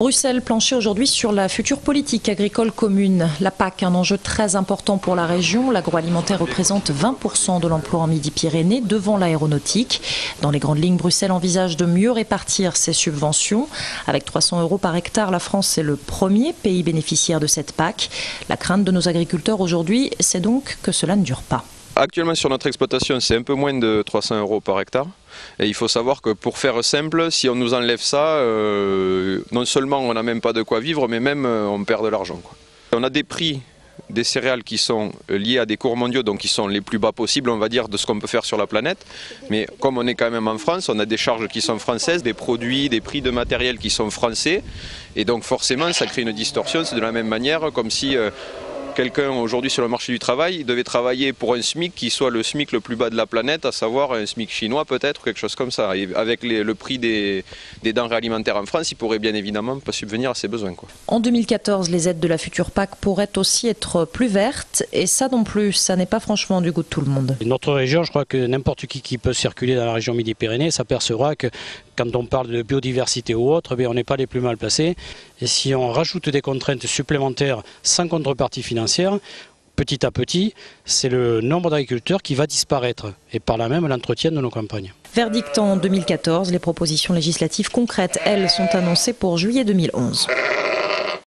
Bruxelles planchait aujourd'hui sur la future politique agricole commune. La PAC, un enjeu très important pour la région. L'agroalimentaire représente 20% de l'emploi en Midi-Pyrénées, devant l'aéronautique. Dans les grandes lignes, Bruxelles envisage de mieux répartir ses subventions. Avec 300 € par hectare, la France est le premier pays bénéficiaire de cette PAC. La crainte de nos agriculteurs aujourd'hui, c'est donc que cela ne dure pas. Actuellement sur notre exploitation, c'est un peu moins de 300 € par hectare. Et il faut savoir que pour faire simple, si on nous enlève ça, non seulement on n'a même pas de quoi vivre, mais même on perd de l'argent. On a des prix des céréales qui sont liés à des cours mondiaux, donc qui sont les plus bas possibles, on va dire, de ce qu'on peut faire sur la planète. Mais comme on est quand même en France, on a des charges qui sont françaises, des produits, des prix de matériel qui sont français. Et donc forcément, ça crée une distorsion. C'est de la même manière comme si quelqu'un aujourd'hui sur le marché du travail il devait travailler pour un SMIC qui soit le SMIC le plus bas de la planète, à savoir un SMIC chinois peut-être, ou quelque chose comme ça. Et avec le prix des denrées alimentaires en France, il pourrait bien évidemment pas subvenir à ses besoins. En 2014, les aides de la future PAC pourraient aussi être plus vertes, et ça non plus, ça n'est pas franchement du goût de tout le monde. Notre région, je crois que n'importe qui peut circuler dans la région Midi-Pyrénées s'apercevra que quand on parle de biodiversité ou autre, on n'est pas les plus mal placés. Et si on rajoute des contraintes supplémentaires sans contrepartie financière, petit à petit, c'est le nombre d'agriculteurs qui va disparaître et par là même l'entretien de nos campagnes. Verdict en 2014, les propositions législatives concrètes, elles, sont annoncées pour juillet 2011.